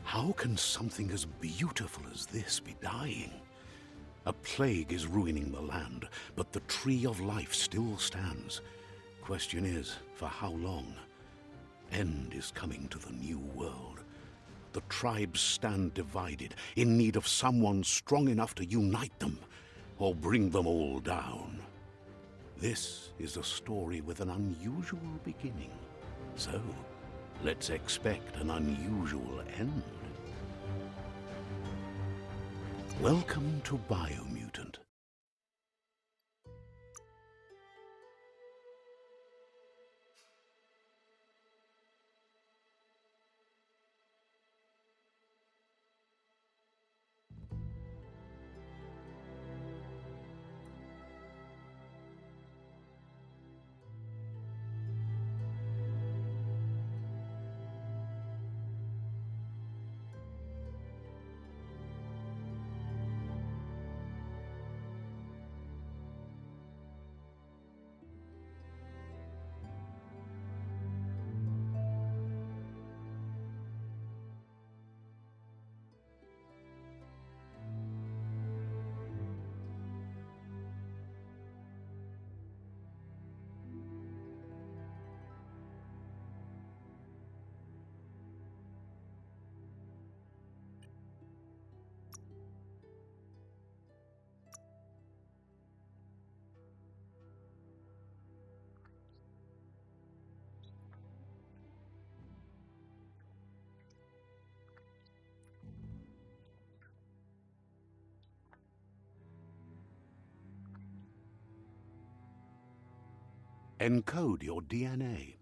How can something as beautiful as this be dying? A plague is ruining the land, but the tree of life still stands. Question is, for how long? End is coming to the new world. The tribes stand divided, in need of someone strong enough to unite them, or bring them all down. This is a story with an unusual beginning. So, let's expect an unusual end. Welcome to Biomutant. Encode your DNA.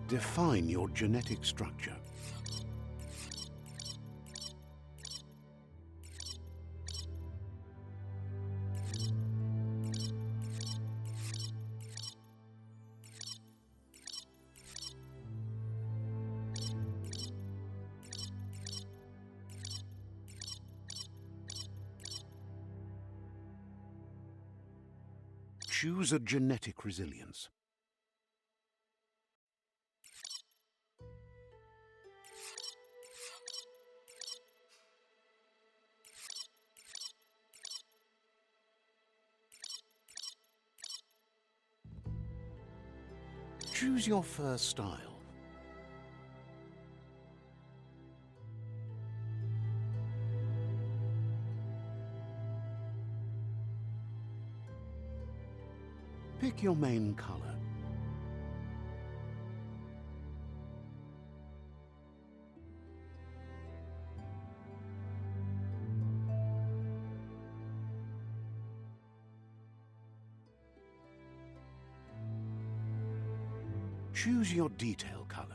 Define your genetic structure. Choose a genetic resilience. Choose your first style. Pick your main color. Choose your detail color.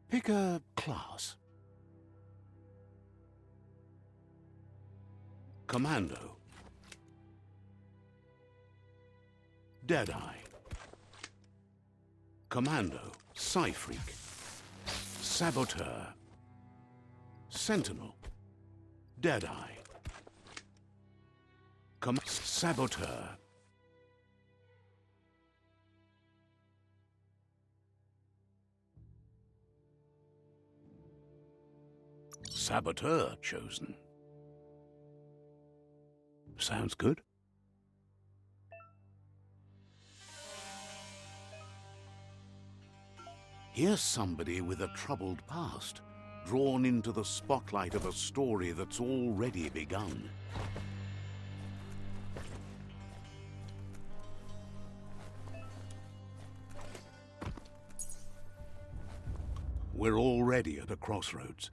Pick a class. Commando. Deadeye. Commando. Psy-Freak. Saboteur. Sentinel. Deadeye. Saboteur. Saboteur chosen. Sounds good. Here's somebody with a troubled past, drawn into the spotlight of a story that's already begun. We're already at a crossroads.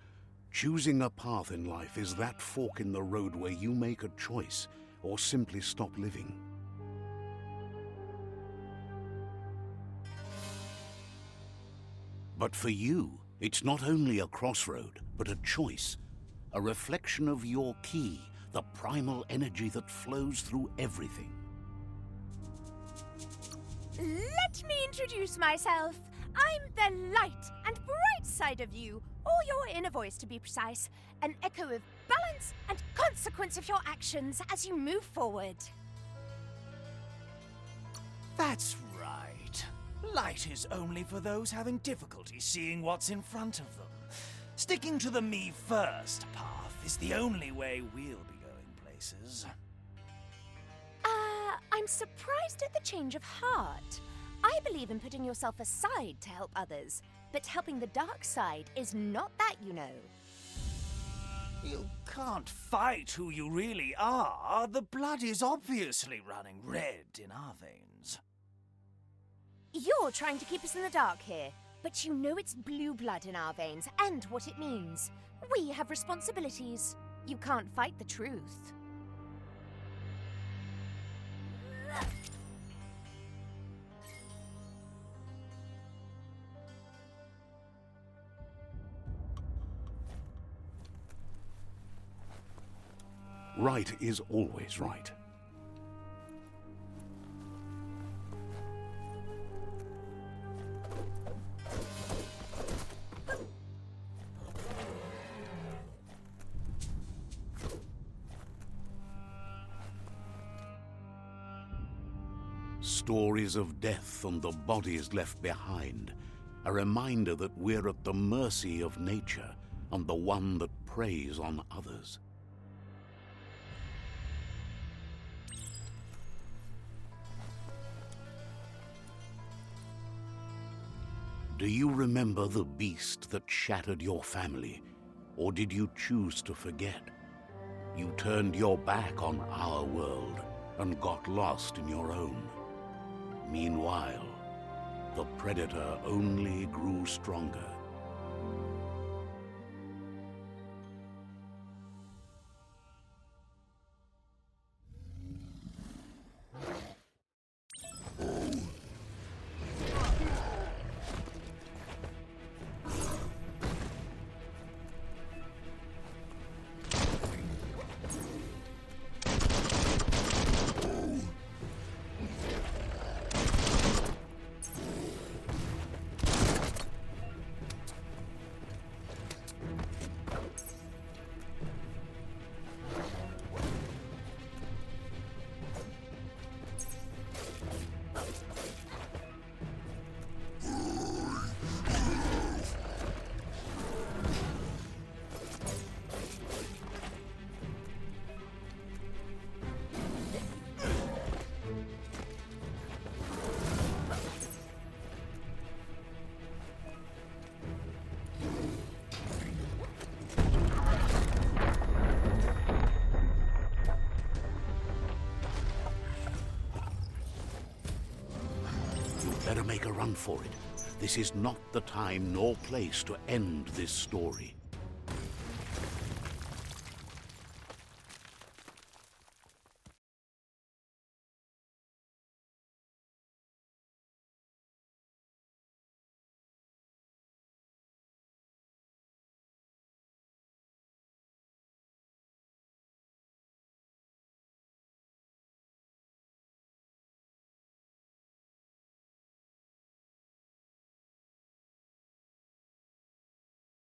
Choosing a path in life is that fork in the road where you make a choice or simply stop living. But for you, it's not only a crossroad, but a choice. A reflection of your key, the primal energy that flows through everything. Let me introduce myself. I'm the light and bright side of you, or your inner voice to be precise. An echo of balance and consequence of your actions as you move forward. That's right. Light is only for those having difficulty seeing what's in front of them. Sticking to the me first path is the only way we'll be going places. I'm surprised at the change of heart. I believe in putting yourself aside to help others, but helping the dark side is not that, you know. You can't fight who you really are. The blood is obviously running red in our veins. You're trying to keep us in the dark here, but you know it's blue blood in our veins and what it means. We have responsibilities. You can't fight the truth. Right is always right. Stories of death and the bodies left behind. A reminder that we're at the mercy of nature and the one that preys on others. Do you remember the beast that shattered your family? Or did you choose to forget? You turned your back on our world and got lost in your own. Meanwhile, the predator only grew stronger. Better make a run for it. This is not the time nor place to end this story.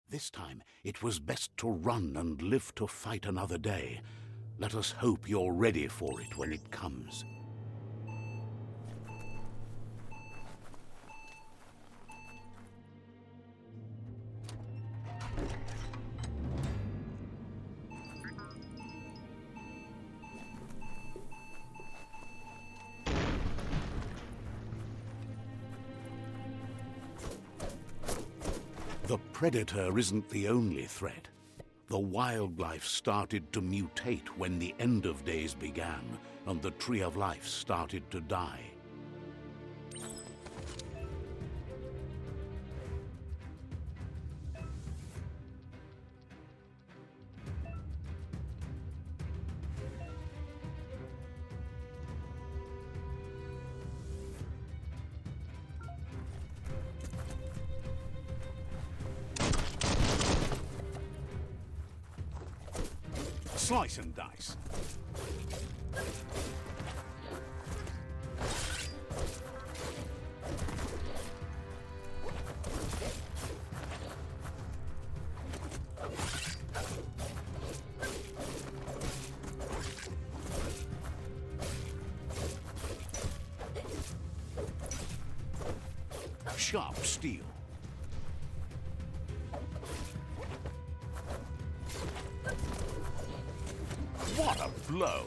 This time, it was best to run and live to fight another day. Let us hope you're ready for it when it comes. The predator isn't the only threat. The wildlife started to mutate when the end of days began, and the Tree of Life started to die. Slice and dice. Sharp steel. What a blow!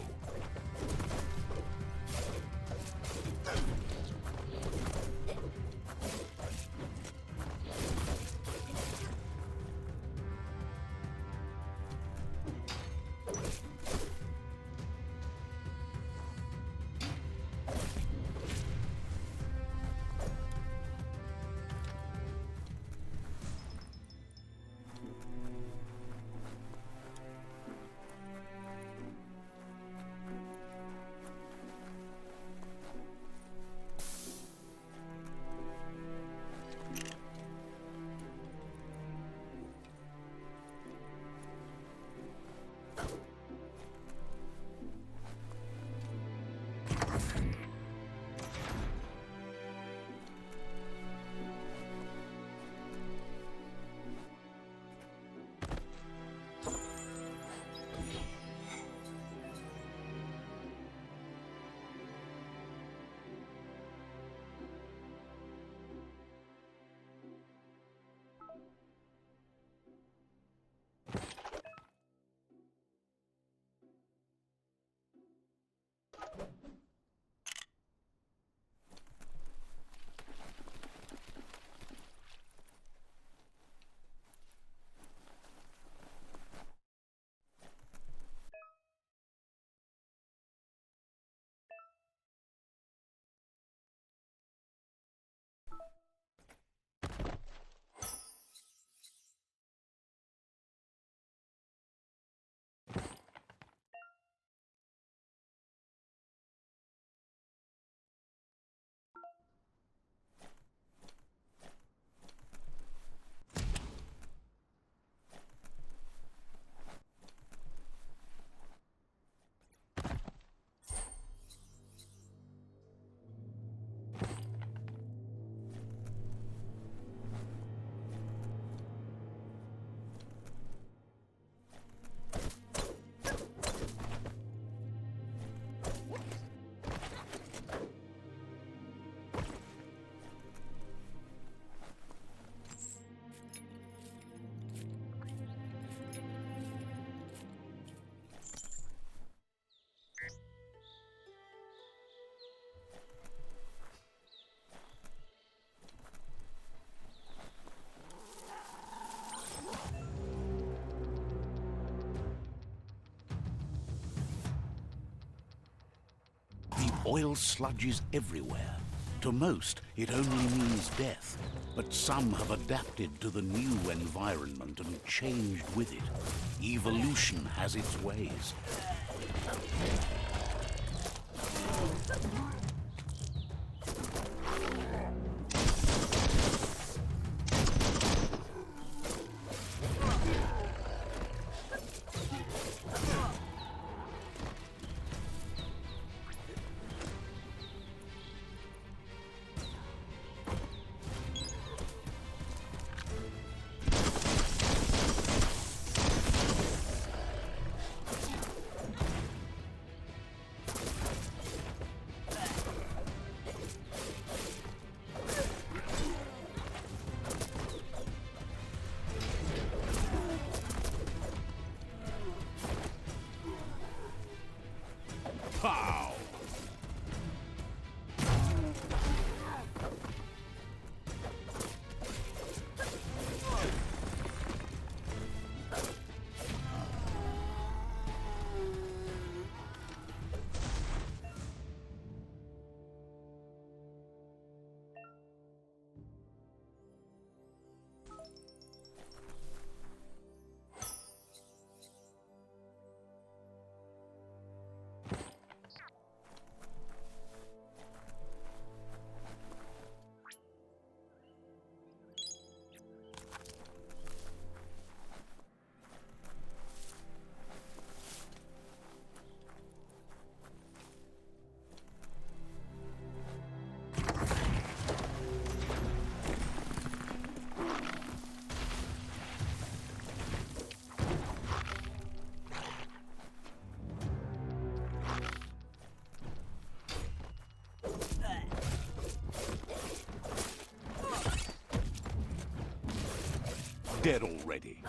Oil sludges everywhere. To most, it only means death, but some have adapted to the new environment and changed with it. Evolution has its ways. Pow! dead already.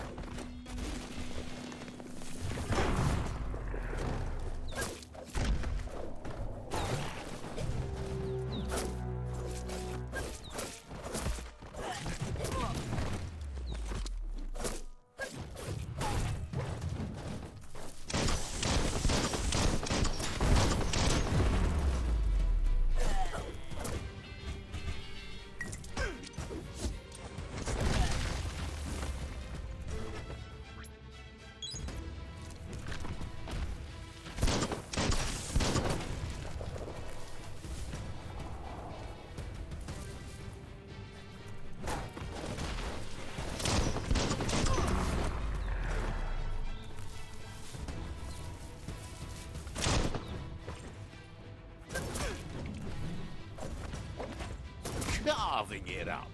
Carving it up.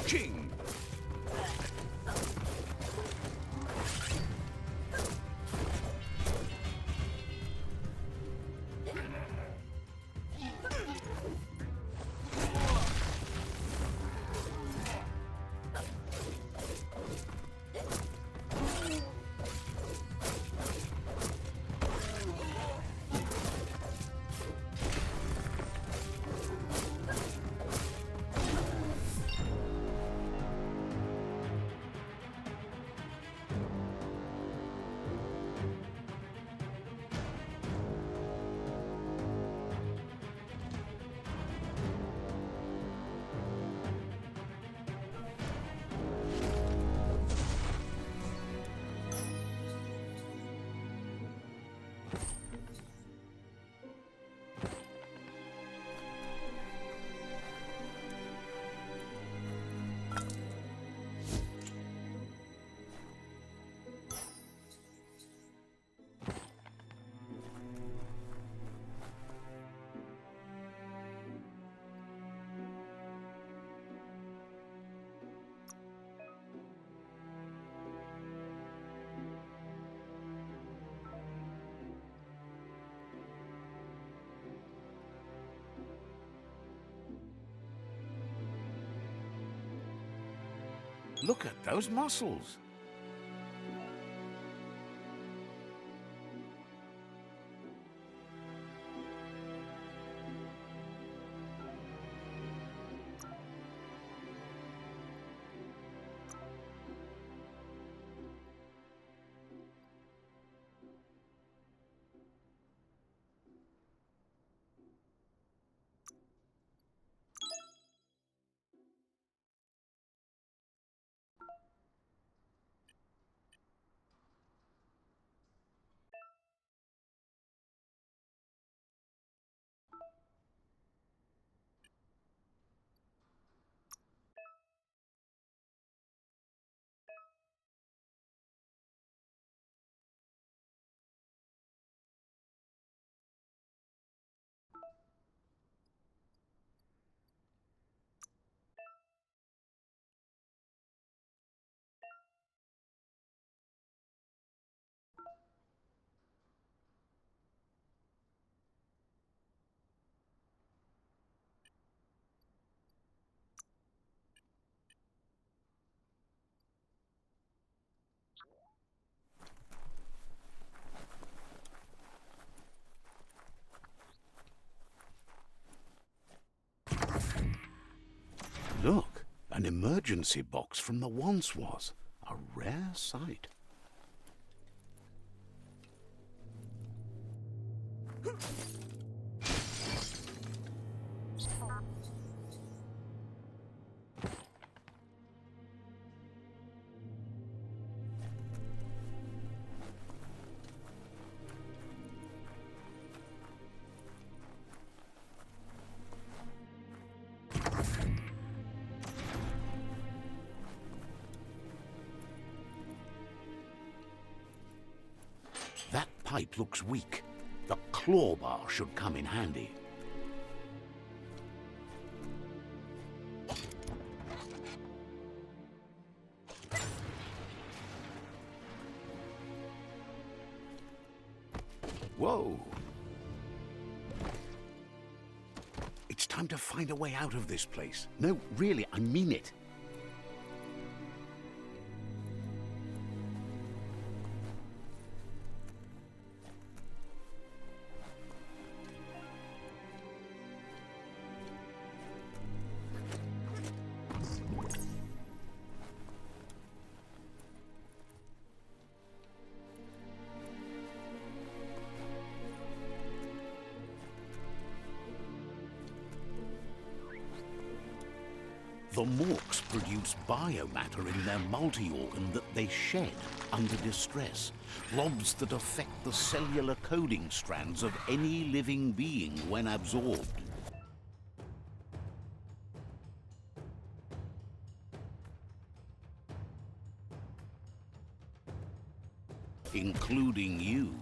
King. Look at those muscles. Look, an emergency box from the once was. A rare sight. That pipe looks weak. The claw bar should come in handy. Whoa! It's time to find a way out of this place. No, really, I mean it. The Morks produce biomatter in their multi-organ that they shed under distress, blobs that affect the cellular coding strands of any living being when absorbed. Including you.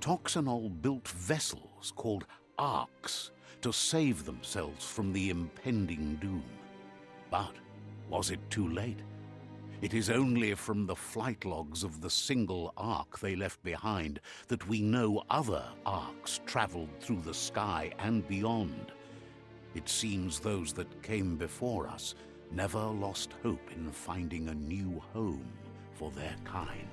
Toxanol built vessels called arks to save themselves from the impending doom. But was it too late? It is only from the flight logs of the single ark they left behind that we know other arks traveled through the sky and beyond. It seems those that came before us never lost hope in finding a new home for their kind.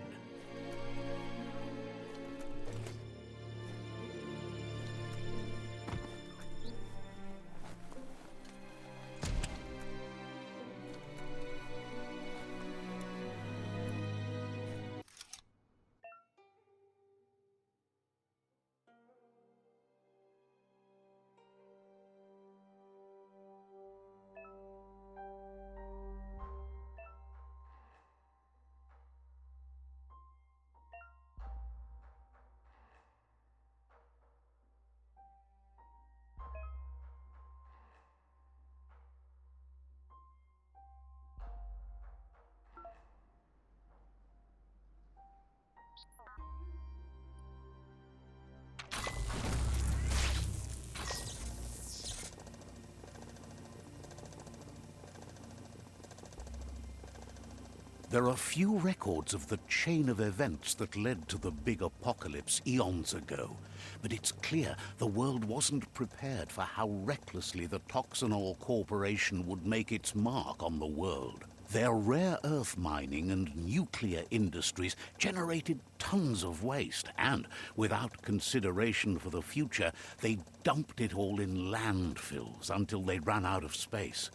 There are few records of the chain of events that led to the big apocalypse eons ago, but it's clear the world wasn't prepared for how recklessly the Toxanol Corporation would make its mark on the world. Their rare earth mining and nuclear industries generated tons of waste, and, without consideration for the future, they dumped it all in landfills until they ran out of space.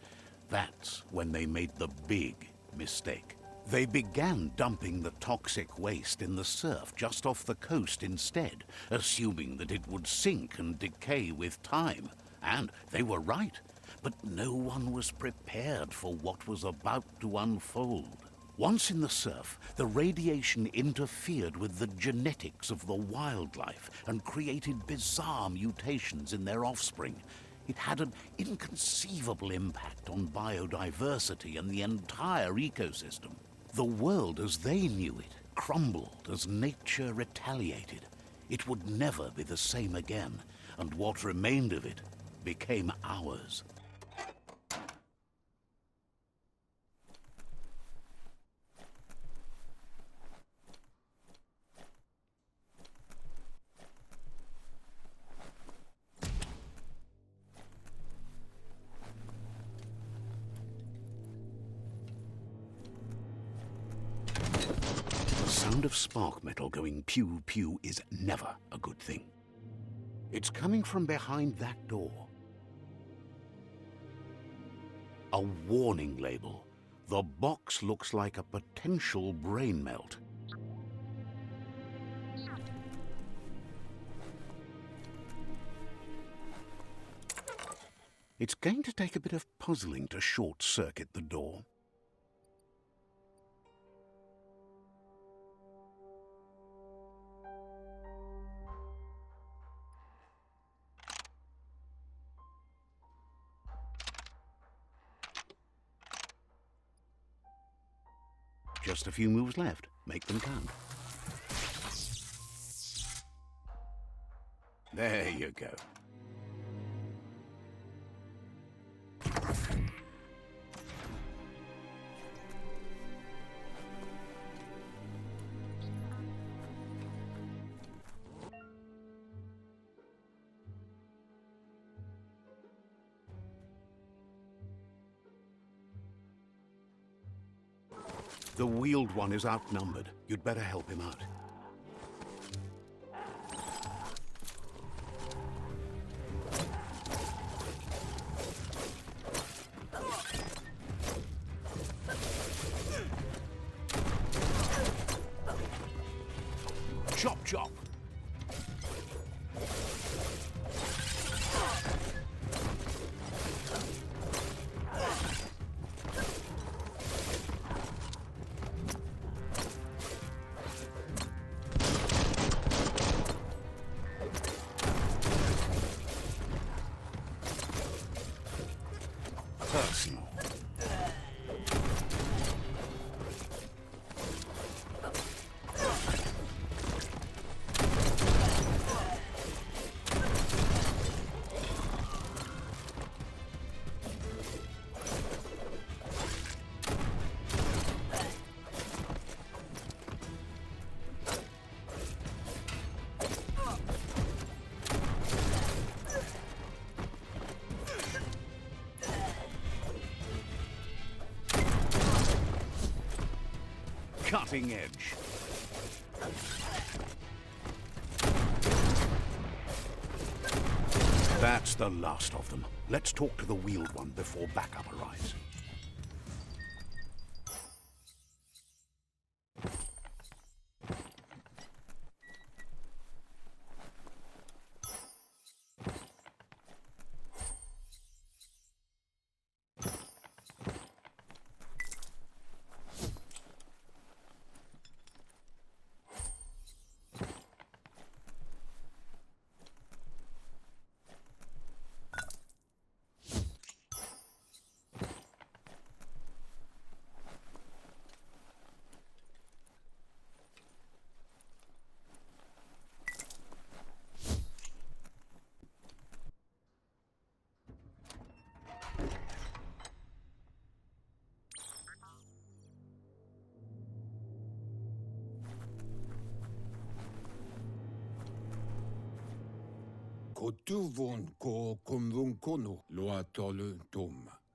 That's when they made the big mistake. They began dumping the toxic waste in the surf just off the coast instead, assuming that it would sink and decay with time. And they were right, but no one was prepared for what was about to unfold. Once in the surf, the radiation interfered with the genetics of the wildlife and created bizarre mutations in their offspring. It had an inconceivable impact on biodiversity and the entire ecosystem. The world as they knew it crumbled as nature retaliated. It would never be the same again, and what remained of it became ours. The sound of spark metal going pew-pew is never a good thing. It's coming from behind that door. A warning label. The box looks like a potential brain melt. It's going to take a bit of puzzling to short-circuit the door. Just a few moves left. Make them count. There you go. The wheeled one is outnumbered. You'd better help him out. Chop, chop. Personal. cutting edge. That's the last of them. Let's talk to the wheeled one before backup arrives.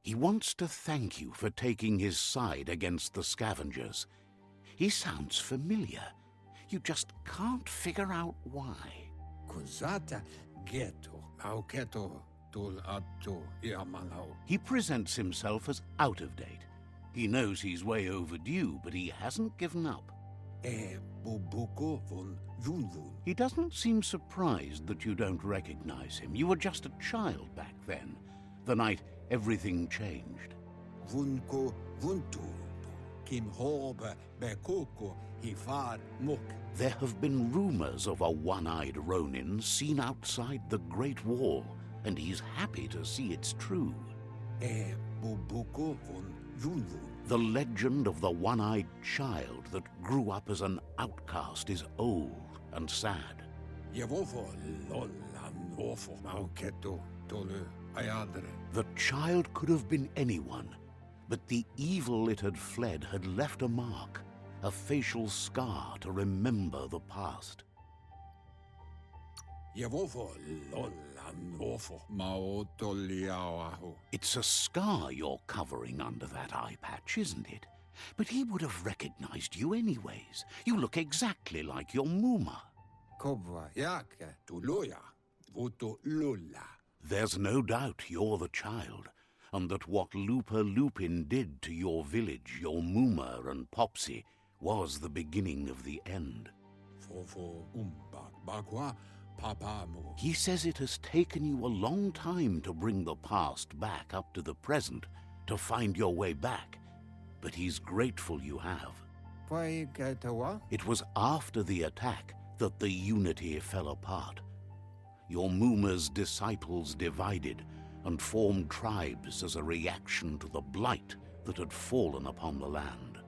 He wants to thank you for taking his side against the scavengers. He sounds familiar. You just can't figure out why. He presents himself as out of date. He knows he's way overdue, but he hasn't given up. He doesn't seem surprised that you don't recognize him. You were just a child back then, the night everything changed. There have been rumors of a one-eyed Ronin seen outside the Great Wall, and he's happy to see it's true. The legend of the one-eyed child that grew up as an outcast is old and sad. The child could have been anyone, but the evil it had fled had left a mark, a facial scar to remember the past. It's a scar you're covering under that eye patch, isn't it? But he would have recognized you anyways. You look exactly like your Muma. There's no doubt you're the child, and that what Looper Lupin did to your village, your Muma and Popsy, was the beginning of the end. He says it has taken you a long time to bring the past back up to the present, to find your way back, but he's grateful you have. It was after the attack that the Unity fell apart. Your Muma's disciples divided and formed tribes as a reaction to the blight that had fallen upon the land.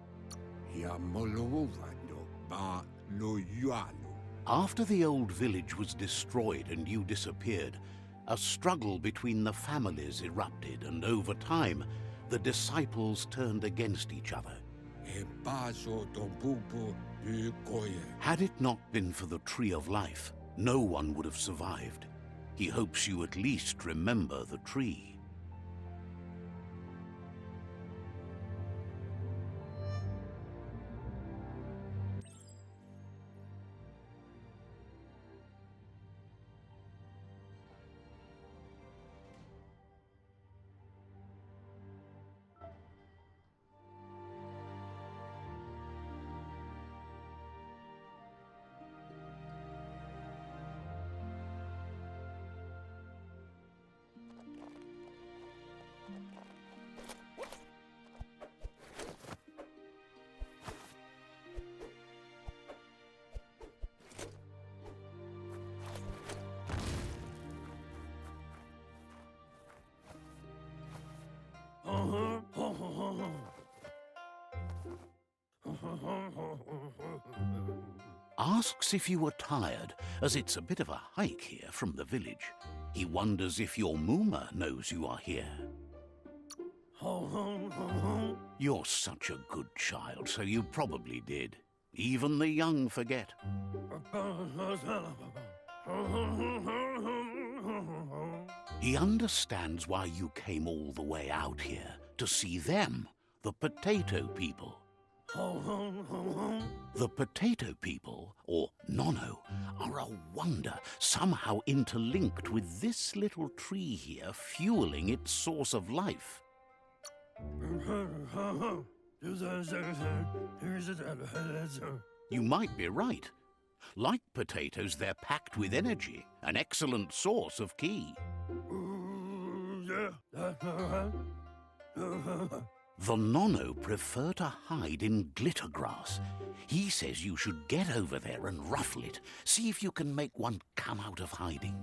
After the old village was destroyed and you disappeared, a struggle between the families erupted, and over time, the disciples turned against each other. Had it not been for the Tree of Life, no one would have survived. He hopes you at least remember the tree. Asks if you are tired, as it's a bit of a hike here from the village. He wonders if your Muma knows you are here. You're such a good child, so you probably did. Even the young forget. He understands why you came all the way out here, to see them, the potato people. The potato people, or Nono, are a wonder, somehow interlinked with this little tree here fueling its source of life. You might be right. Like potatoes, they're packed with energy, an excellent source of ki. The Nono prefer to hide in glitter grass. He says you should get over there and ruffle it. See if you can make one come out of hiding.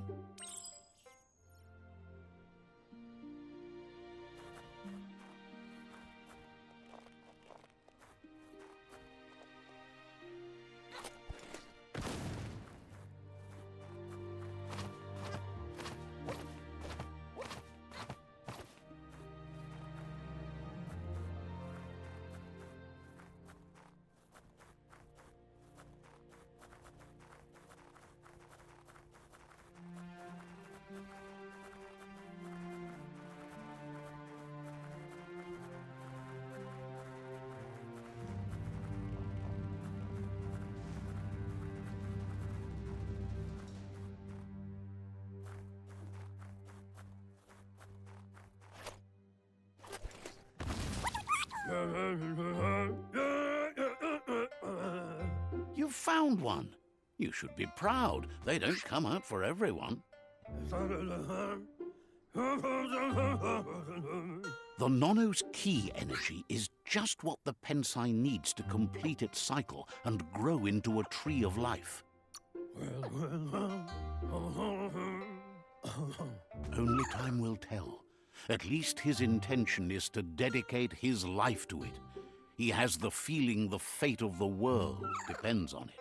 You've found one. You should be proud. They don't come out for everyone. The Nono's ki energy is just what the Pensai needs to complete its cycle and grow into a tree of life. Only time will tell. At least his intention is to dedicate his life to it. He has the feeling the fate of the world depends on it.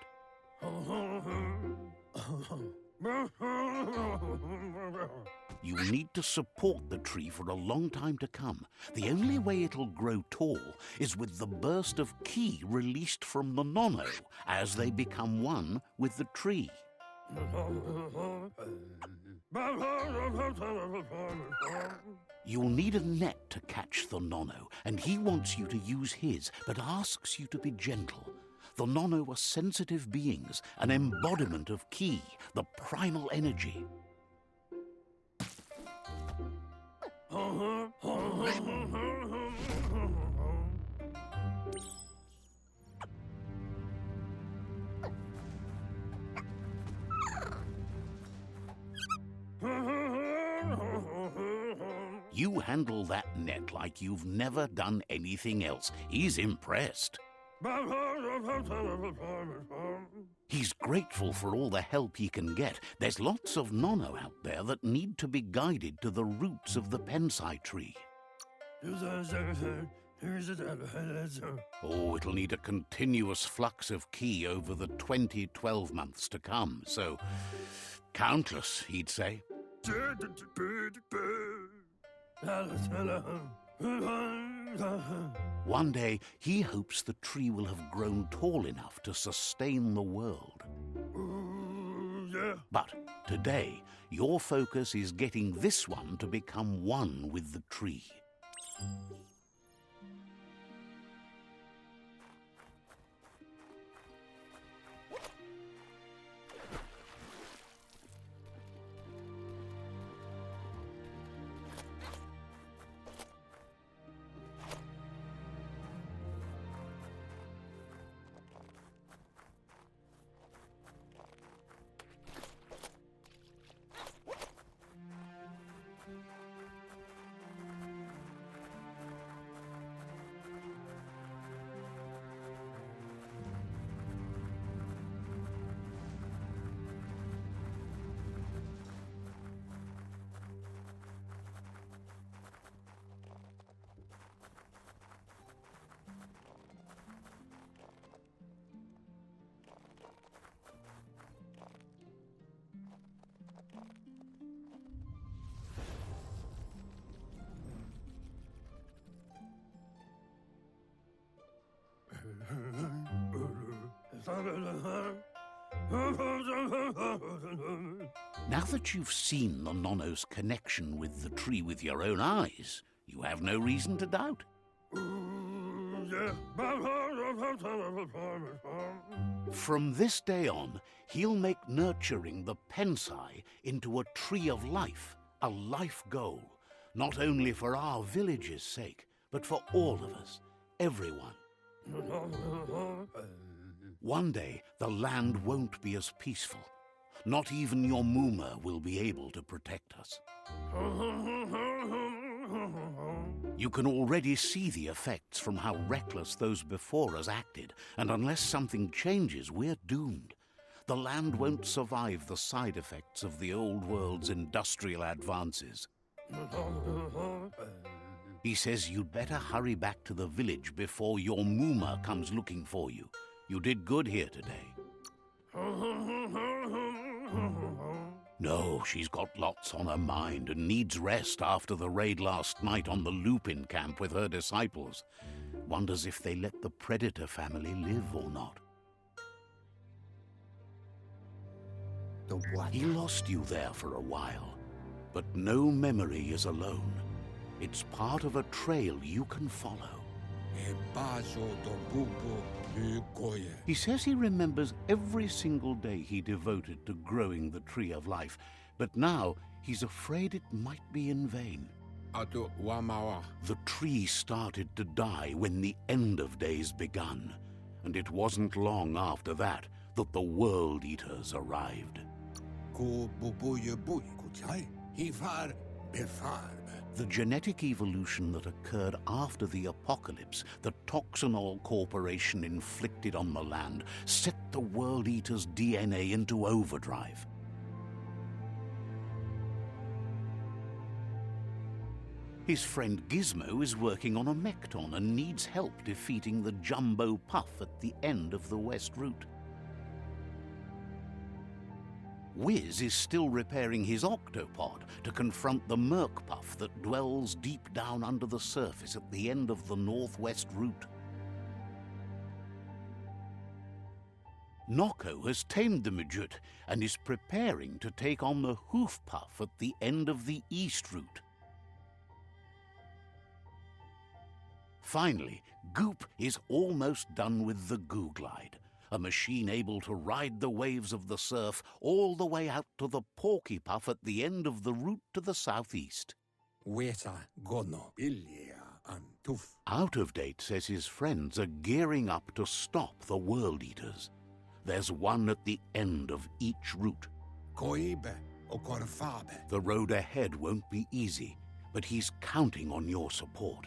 You need to support the tree for a long time to come. The only way it'll grow tall is with the burst of ki released from the Nono as they become one with the tree. You'll need a net to catch the Nono, and he wants you to use his, but asks you to be gentle. The Nono are sensitive beings, an embodiment of ki, the primal energy. You handle that net like you've never done anything else. He's impressed. He's grateful for all the help he can get. There's lots of Nono out there that need to be guided to the roots of the Pensai tree. Oh, it'll need a continuous flux of ki over the 12 months to come, so countless, he'd say. One day, he hopes the tree will have grown tall enough to sustain the world. But today, your focus is getting this one to become one with the tree. Now that you've seen the Nono's connection with the tree with your own eyes, you have no reason to doubt. From this day on, he'll make nurturing the Pensai into a tree of life, a life goal, not only for our village's sake, but for all of us, everyone. One day, the land won't be as peaceful. Not even your Muma will be able to protect us. You can already see the effects from how reckless those before us acted, and unless something changes, we're doomed. The land won't survive the side effects of the old world's industrial advances. He says you'd better hurry back to the village before your Muma comes looking for you. You did good here today. No, she's got lots on her mind and needs rest after the raid last night on the Lupin camp with her disciples. Wonders if they let the Predator family live or not. He lost you there for a while, but no memory is alone. It's part of a trail you can follow. He says he remembers every single day he devoted to growing the Tree of Life, but now he's afraid it might be in vain. The tree started to die when the end of days begun, and it wasn't long after that that the World Eaters arrived. The genetic evolution that occurred after the apocalypse the Toxinol Corporation inflicted on the land set the World Eater's DNA into overdrive. His friend Gizmo is working on a Mekton and needs help defeating the Jumbo Puff at the end of the West Route. Wiz is still repairing his octopod to confront the Merc Puff that dwells deep down under the surface at the end of the Northwest Route. Noko has tamed the Majut and is preparing to take on the Hoof Puff at the end of the East Route. Finally, Goop is almost done with the Goo Glide, a machine able to ride the waves of the surf all the way out to the Porky Puff at the end of the route to the southeast. Out of Date says his friends are gearing up to stop the World Eaters. There's one at the end of each route. The road ahead won't be easy, but he's counting on your support.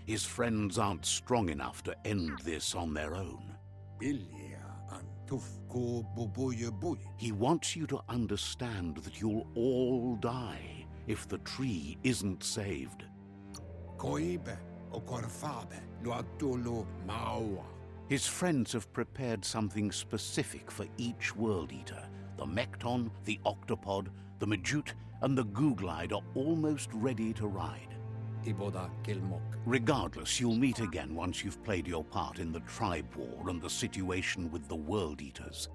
His friends aren't strong enough to end this on their own. He wants you to understand that you'll all die if the tree isn't saved. His friends have prepared something specific for each World Eater. The Mekton, the Octopod, the Majut, and the Goo Glide are almost ready to ride. Regardless, you'll meet again once you've played your part in the tribe war and the situation with the World Eaters.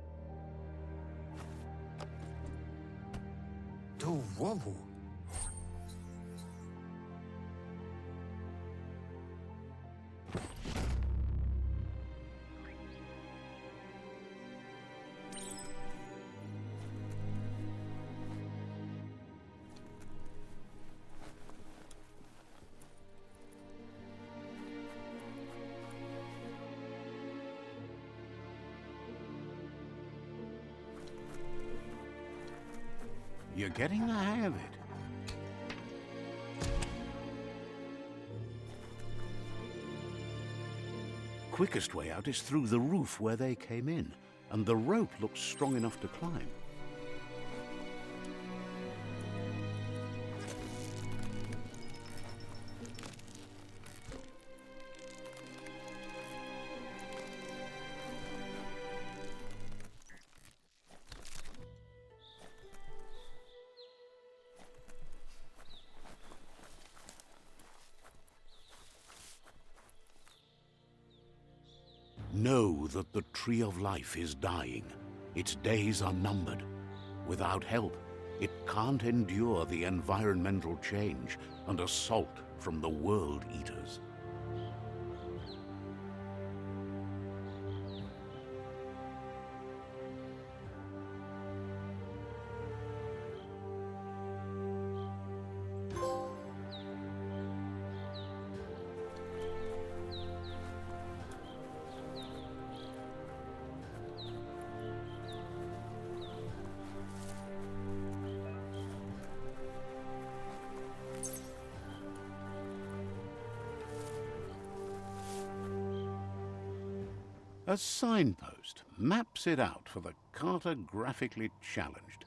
You're getting the hang of it. Quickest way out is through the roof where they came in, and the rope looks strong enough to climb. Know that the Tree of Life is dying. Its days are numbered. Without help, it can't endure the environmental change and assault from the World Eaters. A signpost maps it out for the cartographically challenged.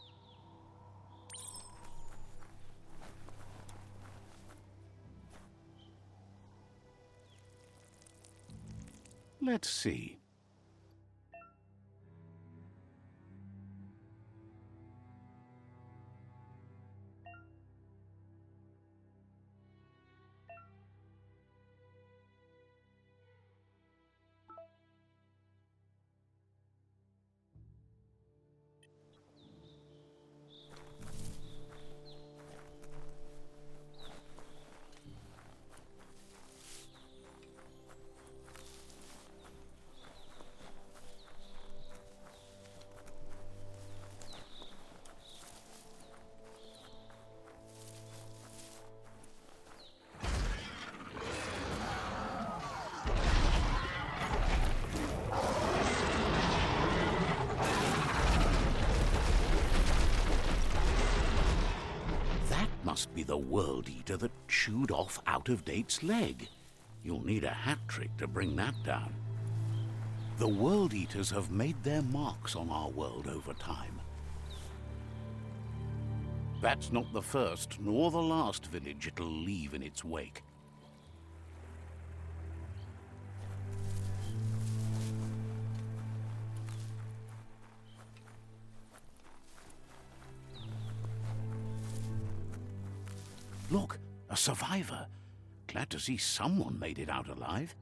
Let's see. Must be the World Eater that chewed off Out-of-Date's leg. You'll need a hat trick to bring that down. The World Eaters have made their marks on our world over time. That's not the first nor the last village it'll leave in its wake. Look, a survivor. Glad to see someone made it out alive.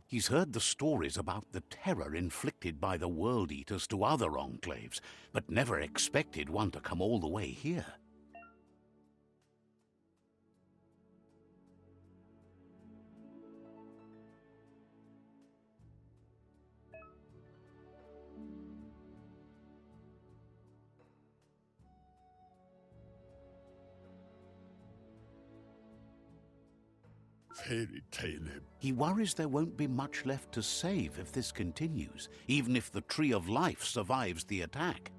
He's heard the stories about the terror inflicted by the World Eaters to other enclaves, but never expected one to come all the way here. He worries there won't be much left to save if this continues, even if the Tree of Life survives the attack.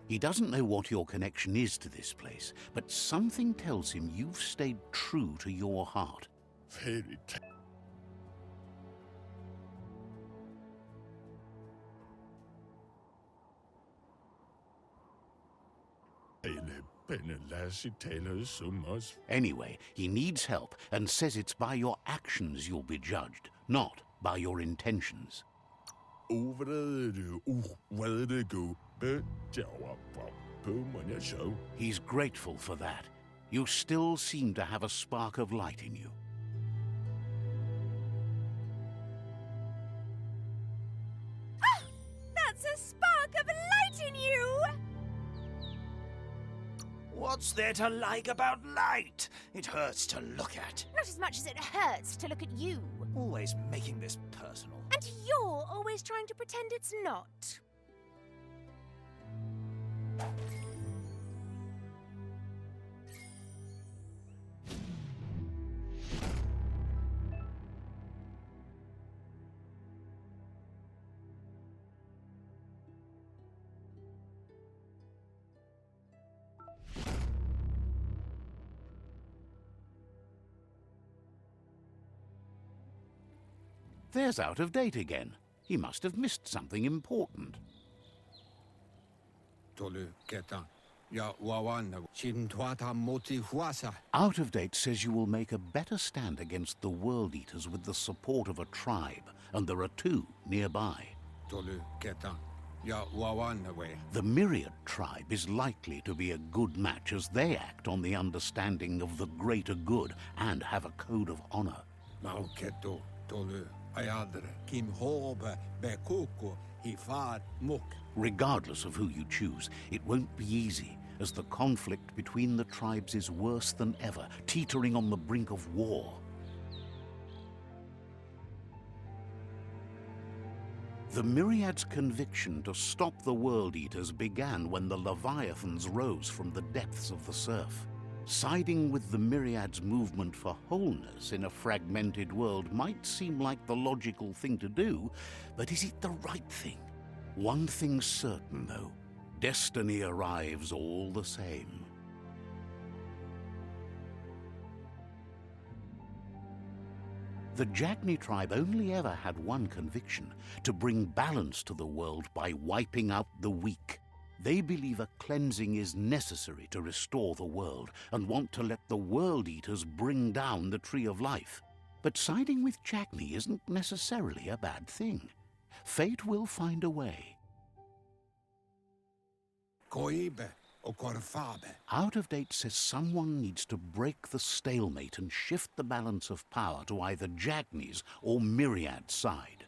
He doesn't know what your connection is to this place, but something tells him you've stayed true to your heart. Anyway, he needs help and says it's by your actions you'll be judged, not by your intentions. He's grateful for that. You still seem to have a spark of light in you. Ah! That's a spark of light in you! What's there to like about light? It hurts to look at. Not as much as it hurts to look at you. Always making this personal. And you're always trying to pretend it's not. There's Out of Date again. He must have missed something important. Out of Date says you will make a better stand against the World Eaters with the support of a tribe, and there are two nearby. The Myriad tribe is likely to be a good match as they act on the understanding of the greater good and have a code of honor. Regardless of who you choose, it won't be easy, as the conflict between the tribes is worse than ever, teetering on the brink of war. The Myriad's conviction to stop the World Eaters began when the Leviathans rose from the depths of the surf. Siding with the Myriad's movement for wholeness in a fragmented world might seem like the logical thing to do, but is it the right thing? One thing's certain, though. Destiny arrives all the same. The Jagni tribe only ever had one conviction: to bring balance to the world by wiping out the weak. They believe a cleansing is necessary to restore the world, and want to let the World Eaters bring down the Tree of Life. But siding with Jagni isn't necessarily a bad thing. Fate will find a way. Out of Date says someone needs to break the stalemate and shift the balance of power to either Jagni's or Myriad's side.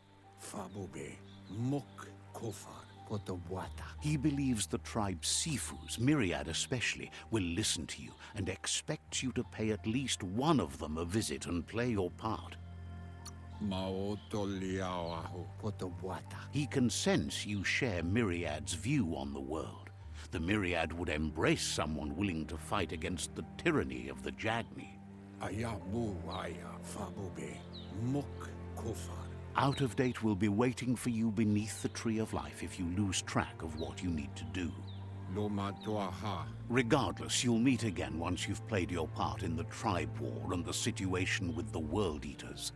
He believes the tribe's Sifus, Myriad especially, will listen to you and expects you to pay at least one of them a visit and play your part. He can sense you share Myriad's view on the world. The Myriad would embrace someone willing to fight against the tyranny of the Jagni. Out of Date will be waiting for you beneath the Tree of Life if you lose track of what you need to do. Regardless, you'll meet again once you've played your part in the tribe war and the situation with the World Eaters.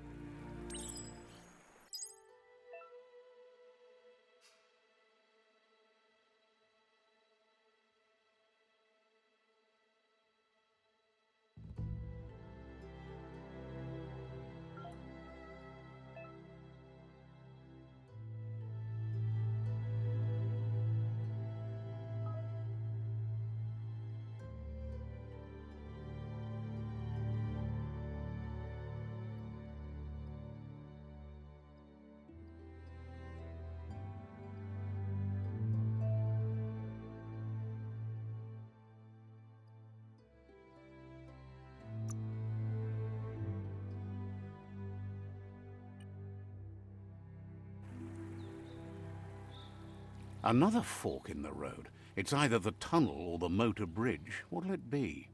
Another fork in the road. It's either the tunnel or the motor bridge. What'll it be?